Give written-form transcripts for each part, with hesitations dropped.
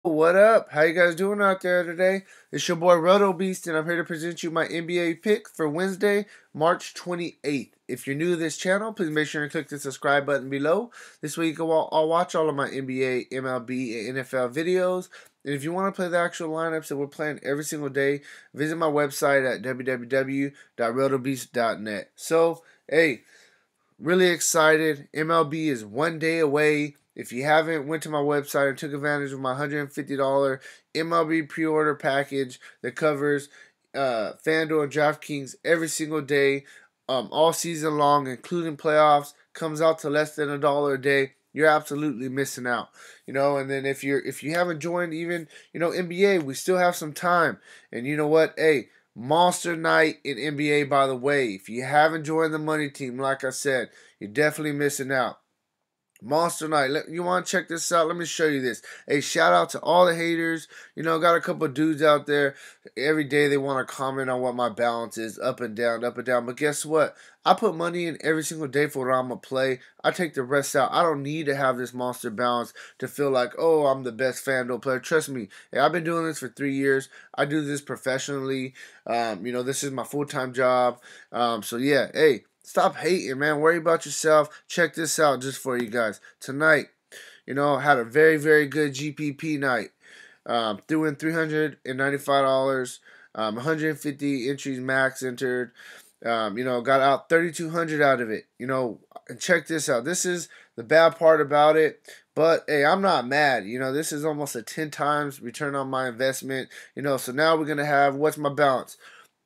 What up? How you guys doing out there today? It's your boy Roto Beast, and I'm here to present you my NBA pick for Wednesday, March 28th. If you're new to this channel, please make sure to click the subscribe button below. This way you can I'll watch all of my NBA, MLB, and NFL videos. And if you want to play the actual lineups that we're playing every single day, visit my website at www.rotobeast.net. So, hey, really excited. MLB is one day away. If you haven't went to my website and took advantage of my $150 MLB pre-order package that covers Fanduel and DraftKings every single day, all season long, including playoffs, comes out to less than $1 a day. You're absolutely missing out, And then if you haven't joined even NBA, we still have some time. And you know what? Hey, Monster night in NBA, by the way. If you haven't joined the money team, like I said, you're definitely missing out. Monster night. You want to check this out? Let me show you this. Hey, shout out to all the haters. Got a couple of dudes out there. Every day they want to comment on what my balance is, up and down, up and down. But guess what? I put money in every single day for what I'm going to play. I take the rest out. I don't need to have this monster balance to feel like, oh, I'm the best Fanduel player. Trust me. Hey, I've been doing this for 3 years. I do this professionally. This is my full-time job. So, yeah, hey. Stop hating, man. Worry about yourself. Check this out just for you guys. Tonight, had a very, very good GPP night. Threw in $395. 150 entries max entered. Got out 3,200 out of it. And check this out. This is the bad part about it. But, hey, I'm not mad. This is almost a 10 times return on my investment. So now we're going to have, what's my balance?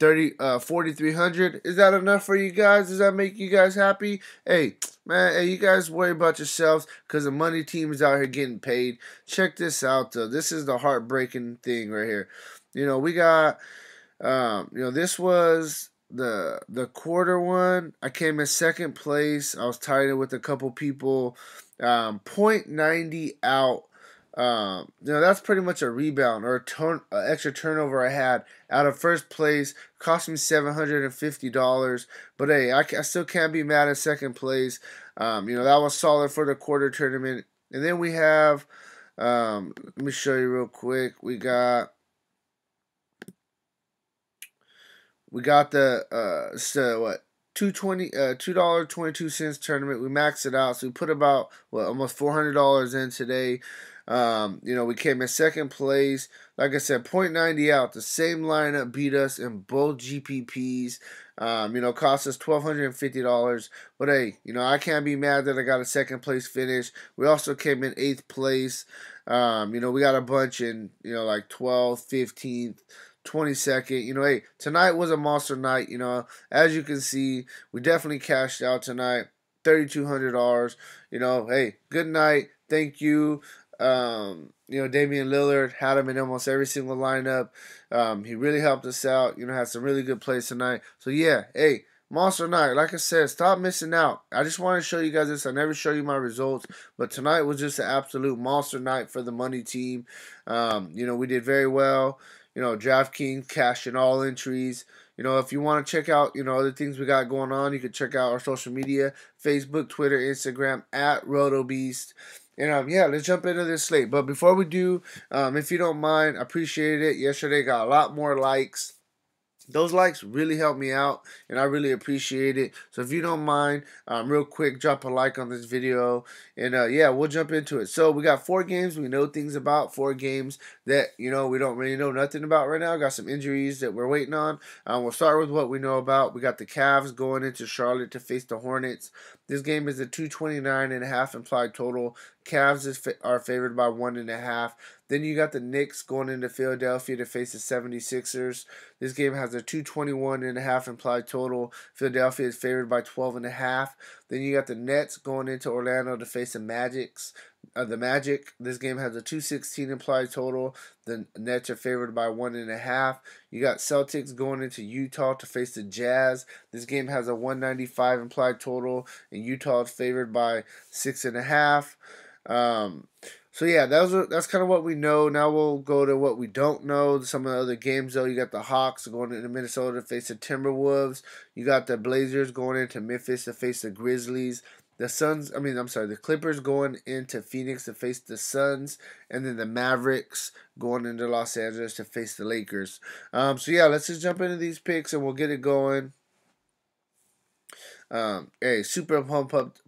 4,300. Is that enough for you guys? Does that make you guys happy? Hey, man, hey, you guys worry about yourselves because the money team is out here getting paid. Check this out, though. This is the heartbreaking thing right here. We got, this was the quarter one. I came in second place. I was tied with a couple people. .90 out. That's pretty much a rebound or extra turnover I had out of first place. Cost me $750. But hey, I still can't be mad at second place. That was solid for the quarter tournament. And then we have, let me show you real quick. We got the what? $2.22 tournament. We maxed it out, so we put about almost $400 in today. We came in second place. Like I said, .90 out. The same lineup beat us in both GPPs. Cost us $1,250. But hey, I can't be mad that I got a second place finish. We also came in 8th place. We got a bunch in, like 12th, 15th. 22nd. Hey, tonight was a monster night. As you can see, we definitely cashed out tonight. $3,200. Hey, good night. Thank you. Damian Lillard had him in almost every single lineup. He really helped us out. Had some really good plays tonight. So yeah, hey, monster night. Like I said, stop missing out. I just want to show you guys this. I never show you my results, but tonight was just an absolute monster night for the money team. We did very well. DraftKings cashed in all entries. If you want to check out, other things we got going on, you can check out our social media, Facebook, Twitter, Instagram, at RotoBeast. And, yeah, let's jump into this slate. But before we do, if you don't mind, I appreciate it. Yesterday got a lot more likes. Those likes really help me out, and I really appreciate it. So if you don't mind, real quick, drop a like on this video, and yeah, we'll jump into it. So we got 4 games we know things about, 4 games that, we don't really know nothing about right now. Got some injuries that we're waiting on. We'll start with what we know about. We got the Cavs going into Charlotte to face the Hornets. This game is a 229.5 implied total. Cavs are favored by 1.5. Then you got the Knicks going into Philadelphia to face the 76ers. This game has a 221.5 implied total. Philadelphia is favored by 12.5. Then you got the Nets going into Orlando to face the Magic. This game has a 216 implied total. The Nets are favored by 1.5. You got Celtics going into Utah to face the Jazz. This game has a 195 implied total, and Utah is favored by 6.5. So yeah, that's kind of what we know. Now we'll go to what we don't know. Some of the other games though, you got the Hawks going into Minnesota to face the Timberwolves. You got the Blazers going into Memphis to face the Grizzlies. the Clippers going into Phoenix to face the Suns, and then the Mavericks going into Los Angeles to face the Lakers. So yeah, let's just jump into these picks and we'll get it going. Hey, super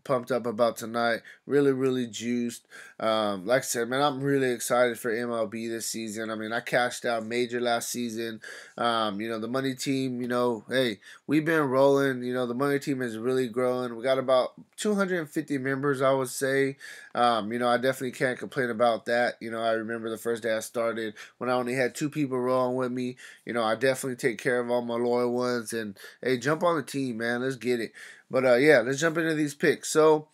pumped up about tonight. Really, really juiced. Like I said, man, I'm really excited for MLB this season. I mean, I cashed out major last season. The money team, hey, we've been rolling. The money team is really growing. We got about 250 members, I would say. I definitely can't complain about that. I remember the first day I started when I only had 2 people rolling with me. I definitely take care of all my loyal ones. And hey, jump on the team, man. Let's get it. But yeah, let's jump into these picks. So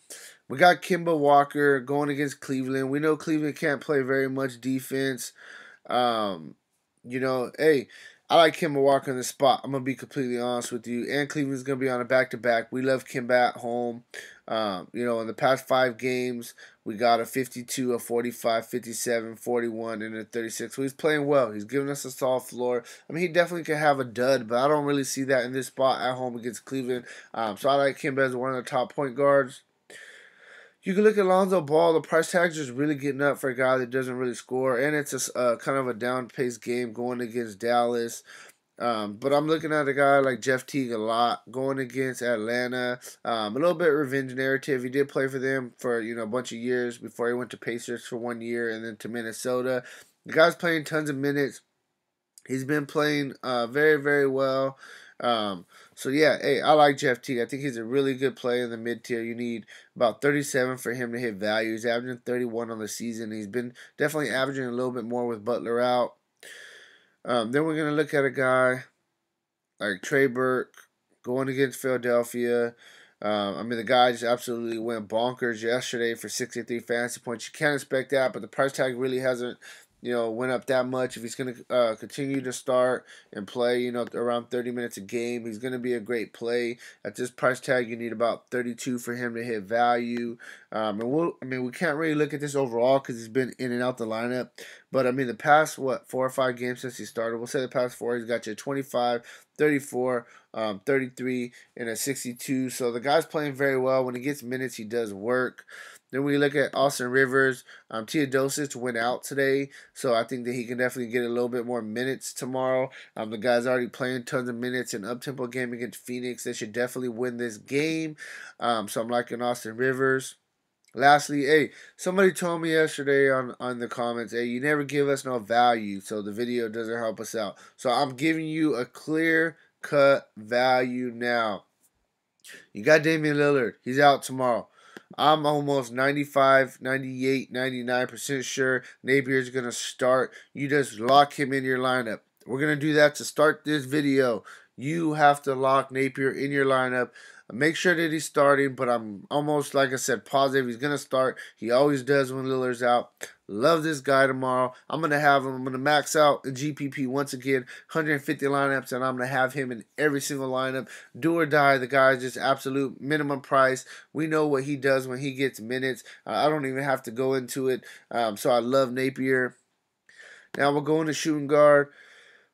we got Kemba Walker going against Cleveland. We know Cleveland can't play very much defense. Um, hey, I like Kemba Walker in the spot. I'm gonna be completely honest with you. And Cleveland's gonna be on a back-to-back. We love Kemba at home. In the past 5 games, we got a 52, a 45, 57, 41, and a 36. So he's playing well. He's giving us a soft floor. I mean, he definitely could have a dud, but I don't really see that in this spot at home against Cleveland. So I like Kemba as one of the top point guards. You can look at Lonzo Ball. The price tag's just really getting up for a guy that doesn't really score, and it's a kind of a down-paced game going against Dallas. But I'm looking at a guy like Jeff Teague a lot going against Atlanta. A little bit revenge narrative. He did play for them for a bunch of years before he went to Pacers for 1 year and then to Minnesota. The guy's playing tons of minutes. He's been playing very, very well. So yeah, hey, I like Jeff Teague. I think he's a really good player in the mid tier. You need about 37 for him to hit value. He's averaging 31 on the season. He's been definitely averaging a little bit more with Butler out. Then we're gonna look at a guy like Trey Burke going against Philadelphia. The guy just absolutely went bonkers yesterday for 63 fantasy points. You can't expect that, but the price tag really hasn't went up that much. If he's going to continue to start and play, around 30 minutes a game, he's going to be a great play. At this price tag, you need about 32 for him to hit value. We can't really look at this overall because he's been in and out the lineup. But, the past, 4 or 5 games since he started, we'll say the past 4, he's got you 25, 34, 33, and a 62. So the guy's playing very well. When he gets minutes, he does work. Then we look at Austin Rivers. Teodosic went out today, so I think that he can definitely get a little bit more minutes tomorrow. The guy's already playing tons of minutes in up-tempo game against Phoenix. They should definitely win this game. So I'm liking Austin Rivers. Lastly, hey, somebody told me yesterday on the comments, hey, you never give us no value, so the video doesn't help us out. So I'm giving you a clear-cut value now. You got Damian Lillard. He's out tomorrow. I'm almost 95, 98, 99% sure Napier's going to start. You just lock him in your lineup. We're going to do that to start this video. You have to lock Napier in your lineup. Make sure that he's starting, but I'm almost, like I said, positive he's going to start. He always does when Lillard's out. Love this guy tomorrow. I'm going to have him. I'm going to max out in GPP once again, 150 lineups, and I'm going to have him in every single lineup. Do or die. The guy is just absolute minimum price. We know what he does when he gets minutes. I don't even have to go into it. So I love Napier. Now we'll go into shooting guard.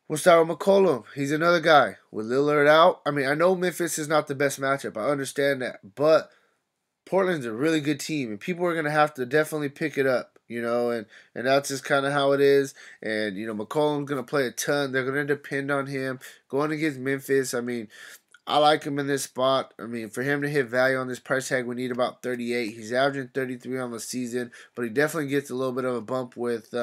We'll start with McCollum. He's another guy. With Lillard out, I know Memphis is not the best matchup. I understand that. But Portland's a really good team, and people are going to have to definitely pick it up, and that's just kind of how it is. And, McCollum's going to play a ton. They're going to depend on him. Going against Memphis, I like him in this spot. For him to hit value on this price tag, we need about 38. He's averaging 33 on the season, but he definitely gets a little bit of a bump with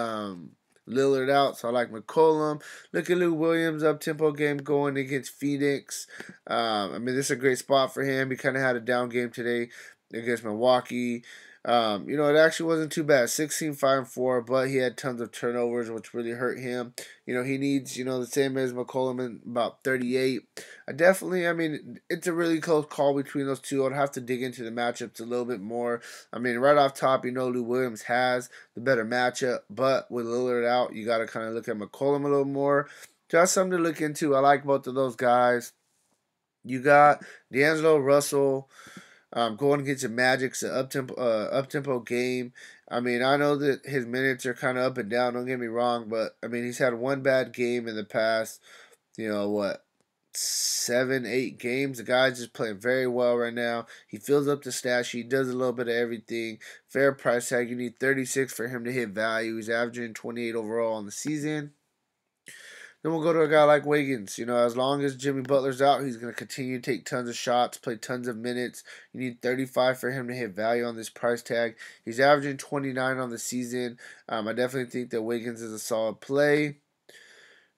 Lillard out, so I like McCollum. Look at Lou Williams, up-tempo game going against Phoenix. This is a great spot for him. He kind of had a down game today against Milwaukee. It actually wasn't too bad. 16, 5, and 4, but he had tons of turnovers, which really hurt him. He needs, the same as McCollum in about 38. It's a really close call between those two. I'd have to dig into the matchups a little bit more. Right off top, Lou Williams has the better matchup, but with Lillard out, you got to kind of look at McCollum a little more. Just something to look into. I like both of those guys. You got D'Angelo Russell. Going against the Magic's an up-tempo game. I know that his minutes are kind of up and down, don't get me wrong, but, he's had one bad game in the past, 7, 8 games. The guy's just playing very well right now. He fills up the stat sheet, does a little bit of everything. Fair price tag. You need 36 for him to hit value. He's averaging 28 overall on the season. Then we'll go to a guy like Wiggins. As long as Jimmy Butler's out, he's going to continue to take tons of shots, play tons of minutes. You need 35 for him to hit value on this price tag. He's averaging 29 on the season. I definitely think that Wiggins is a solid play.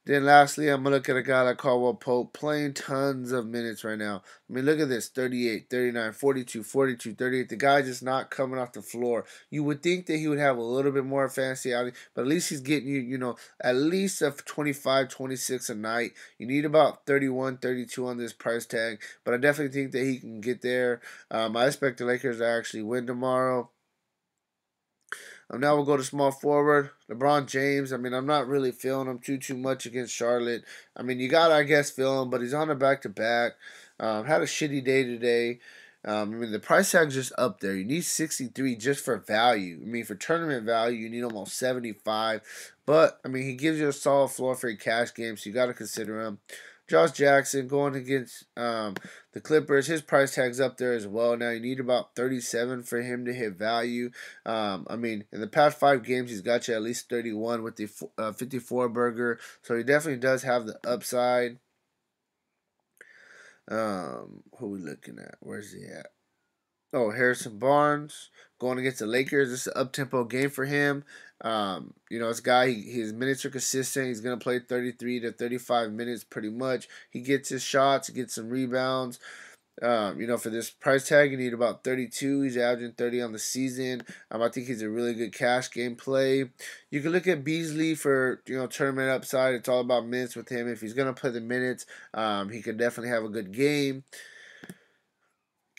Then lastly, I'm going to look at a guy like Caldwell Pope playing tons of minutes right now. I mean, look at this, 38, 39, 42, 42, 38. The guy just not coming off the floor. You would think that he would have a little bit more fantasy outing, but at least he's getting you, at least a 25, 26 a night. You need about 31, 32 on this price tag, but I definitely think that he can get there. I expect the Lakers to actually win tomorrow. Now we'll go to small forward. LeBron James. I mean, I'm not really feeling him too much against Charlotte. I mean, you got to, I guess, feel him, but he's on a back-to-back. Had a shitty day today. I mean, the price tag's just up there. You need 63 just for value. I mean, for tournament value, you need almost 75. But, I mean, he gives you a solid floor for a cash game, so you got to consider him. Josh Jackson going against the Clippers. His price tag's up there as well. Now, you need about 37 for him to hit value. I mean, in the past 5 games, he's got you at least 31 with the 54 burger. So he definitely does have the upside. Who we looking at? Where's he at? Oh, Harrison Barnes going against the Lakers. This is an up-tempo game for him. This guy, his minutes are consistent. He's going to play 33 to 35 minutes pretty much. He gets his shots, he gets some rebounds. For this price tag, you need about 32. He's averaging 30 on the season. I think he's a really good cash game play. You can look at Beasley for, tournament upside. It's all about minutes with him. If he's going to play the minutes, he could definitely have a good game.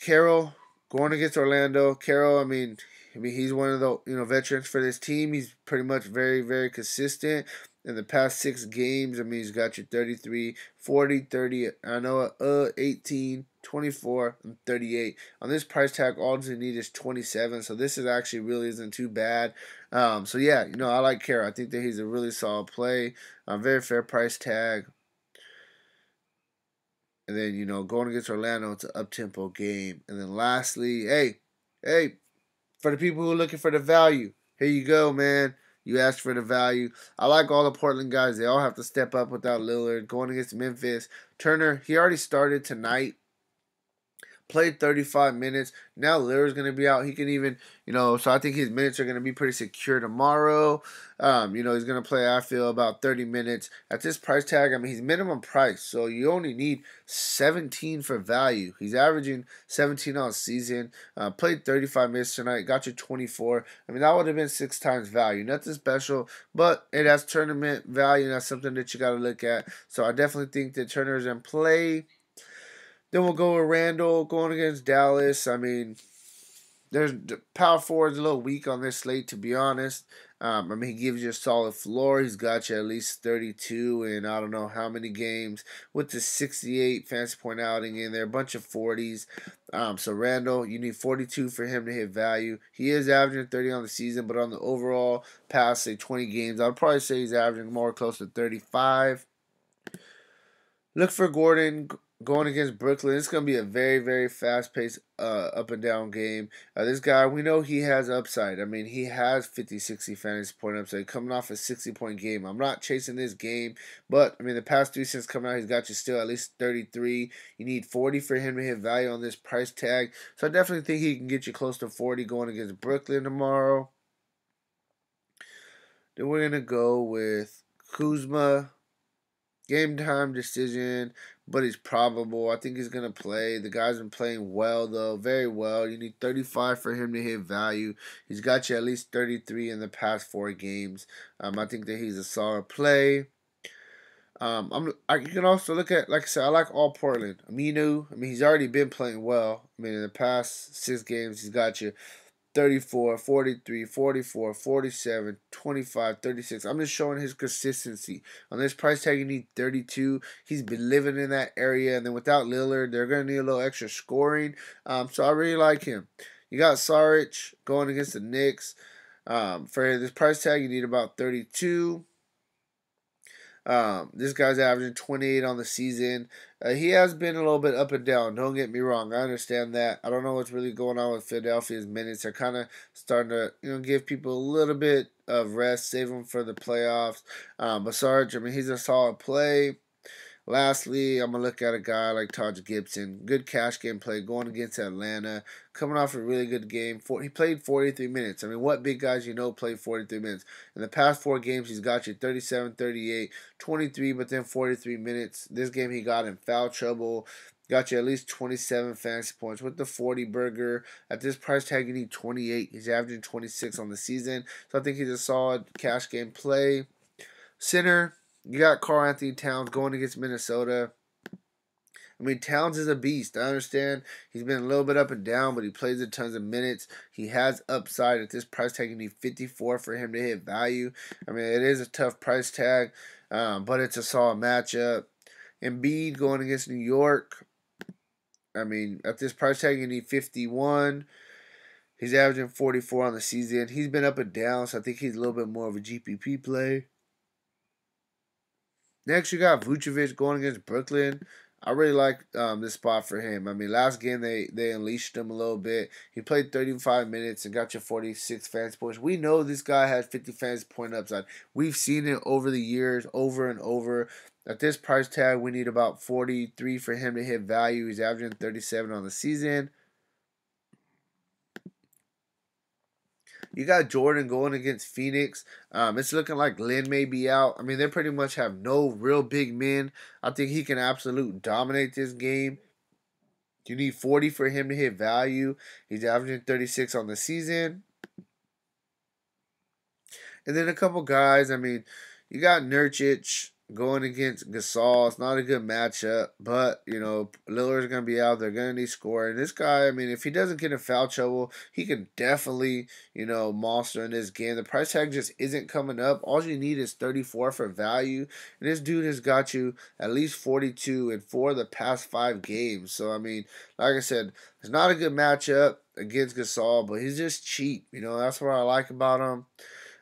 Carroll going against Orlando. Carroll, I mean, he's one of the veterans for this team. He's pretty much very, very consistent. In the past 6 games, I mean, he's got you 33, 40, 30, 18, 24, and 38. On this price tag, all you need is 27, so this is actually really isn't too bad. So yeah, I like Carroll. I think that he's a really solid play. Very fair price tag. And then, going against Orlando, it's an up-tempo game. And then lastly, hey, for the people who are looking for the value, here you go, man. You asked for the value. I like all the Portland guys. They all have to step up without Lillard. Going against Memphis. Turner, he already started tonight. Played 35 minutes. Now Lillard's going to be out. He can even, so I think his minutes are going to be pretty secure tomorrow. He's going to play, I feel, about 30 minutes. At this price tag, I mean, he's minimum price. So you only need 17 for value. He's averaging 17 on season. Played 35 minutes tonight. Got you 24. I mean, that would have been 6 times value. Nothing special, but it has tournament value. And that's something that you got to look at. So I definitely think that Turner's in play. Then we'll go with Randall going against Dallas. I mean, there's power forward's a little weak on this slate, to be honest. He gives you a solid floor. He's got you at least 32 in I don't know how many games with the 68 fantasy point outing in there, a bunch of 40s. So Randall, you need 42 for him to hit value. He is averaging 30 on the season, but on the overall past, say, 20 games, I'd probably say he's averaging more close to 35. Look for Gordon going against Brooklyn. It's going to be a very, very fast-paced up and down game. This guy, we know he has upside. I mean, he has 50, 60 fantasy point upside coming off a 60-point game. I'm not chasing this game, but, I mean, the past 3 since coming out, he's got you still at least 33. You need 40 for him to hit value on this price tag. So I definitely think he can get you close to 40 going against Brooklyn tomorrow. Then we're going to go with Kuzma. Game time decision, but he's probable. I think he's going to play. The guy's been playing well, though, very well. You need 35 for him to hit value. He's got you at least 33 in the past 4 games. I think that he's a solid play. You can also look at, like I said, I like all Portland. Aminu, I mean, he's already been playing well. I mean, in the past 6 games, he's got you 34, 43, 44, 47, 25, 36. I'm just showing his consistency. On this price tag, you need 32. He's been living in that area. And then without Lillard, they're going to need a little extra scoring. So I really like him. You got Saric going against the Knicks. For this price tag, you need about 32. This guy's averaging 28 on the season. He has been a little bit up and down. Don't get me wrong. I understand that. I don't know what's really going on with Philadelphia's minutes. They're kind of starting to, give people a little bit of rest, save them for the playoffs. But Sarge, I mean, he's a solid play. Lastly, I'm going to look at a guy like Taj Gibson. Good cash game play going against Atlanta. Coming off a really good game. He played 43 minutes. I mean, what big guys play 43 minutes? In the past 4 games, he's got you 37, 38, 23, but then 43 minutes. This game, he got in foul trouble. Got you at least 27 fantasy points with the 40 burger. At this price tag, you need 28. He's averaging 26 on the season. So I think he's a solid cash game play. Center, you got Karl Anthony Towns going against Minnesota. I mean, Towns is a beast. I understand he's been a little bit up and down, but he plays a tons of minutes. He has upside. At this price tag, you need 54 for him to hit value. I mean, it is a tough price tag, but it's a solid matchup. Embiid going against New York. I mean, at this price tag, you need 51. He's averaging 44 on the season. He's been up and down, so I think he's a little bit more of a GPP play. Next, you got Vucevic going against Brooklyn. I really like this spot for him. I mean, last game they unleashed him a little bit. He played 35 minutes and got you 46 fantasy points. We know this guy has 50 fantasy point upside. We've seen it over the years, over and over. At this price tag, we need about 43 for him to hit value. He's averaging 37 on the season. You got Jordan going against Phoenix. It's looking like Lynn may be out. I mean, they pretty much have no real big men. I think he can absolutely dominate this game. You need 40 for him to hit value. He's averaging 36 on the season. And then a couple guys. I mean, you got Nurkic going against Gasol. It's not a good matchup, but Lillard's gonna be out. They're gonna need scoring. This guy, I mean, if he doesn't get in foul trouble, he can definitely monster in this game. The price tag just isn't coming up. All you need is 34 for value, and this dude has got you at least 42 in 4 of the past 5 games. So I mean, like I said, it's not a good matchup against Gasol, but he's just cheap. That's what I like about him.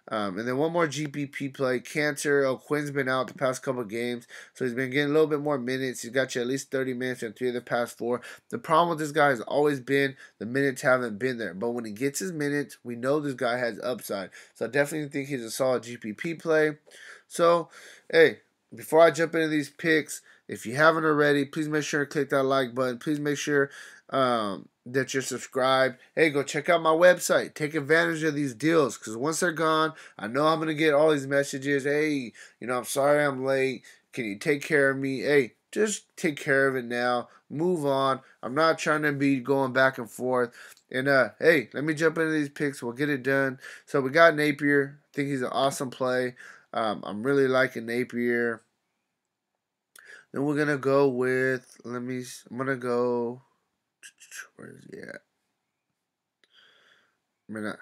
And then one more GPP play. Cantor. Quinn's been out the past couple games, so he's been getting a little bit more minutes. He's got you at least 30 minutes in 3 of the past 4. The problem with this guy has always been the minutes haven't been there. But when he gets his minutes, we know this guy has upside. So I definitely think he's a solid GPP play. So, hey, before I jump into these picks, if you haven't already, please make sure to click that like button. Please make sure that you're subscribed. Hey, go check out my website. Take advantage of these deals, because once they're gone, I know I'm going to get all these messages. Hey, I'm sorry I'm late. Can you take care of me? Hey, just take care of it now. Move on. I'm not trying to be going back and forth. And, hey, let me jump into these picks. We'll get it done. So we got Napier. I think he's an awesome play. I'm really liking Napier. Then we're going to go with, I'm going to go, where is he at? I mean,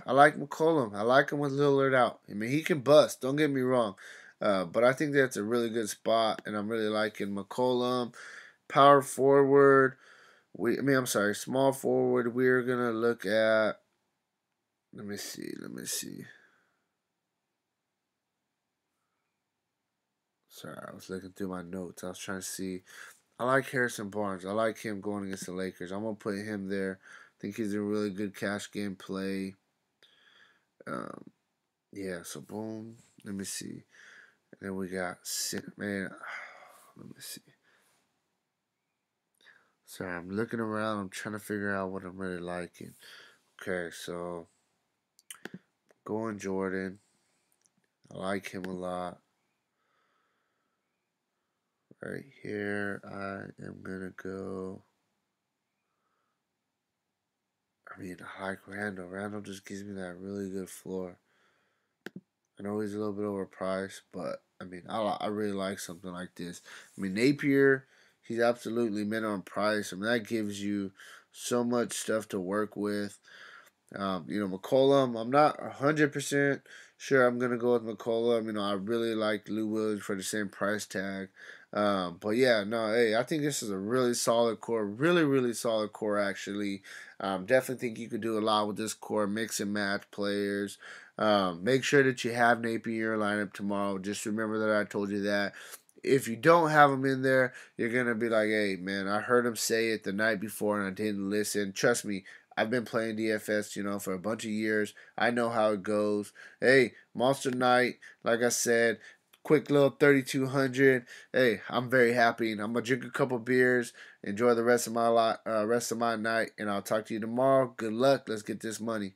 I like McCollum. I like him with Lillard out. I mean, he can bust. Don't get me wrong. But I think that's a really good spot, and I'm really liking McCollum. Power forward. Small forward. We're going to look at, let me see. Sorry, I was looking through my notes. I was trying to see. I like Harrison Barnes. I like him going against the Lakers. I'm going to put him there. I think he's a really good cash game play. Yeah, so boom. Let me see. And then we got man. Let me see. Sorry, I'm looking around. I'm trying to figure out what I'm really liking. Okay, so going Jordan. I like him a lot. Right here, I am gonna go. I mean, I like Randall. Randall just gives me that really good floor. I know he's a little bit overpriced, but I mean, I really like something like this. I mean, Napier, he's absolutely minimum price. I mean, that gives you so much stuff to work with. McCollum, I'm not 100% Sure, I'm gonna go with McCollum. I really like Lou Williams for the same price tag. But yeah, no, hey, I think this is a really solid core, really, really solid core actually. Definitely think you could do a lot with this core, mix and match players. Make sure that you have Napier in your lineup tomorrow. Just remember that I told you that. If you don't have him in there, you're gonna be like, "Hey, man, I heard him say it the night before and I didn't listen." Trust me, I've been playing DFS, for a bunch of years. I know how it goes. Hey, Monster Night, like I said, quick little 3,200. Hey, I'm very happy, and I'm gonna drink a couple beers, enjoy the rest of my night, and I'll talk to you tomorrow. Good luck. Let's get this money.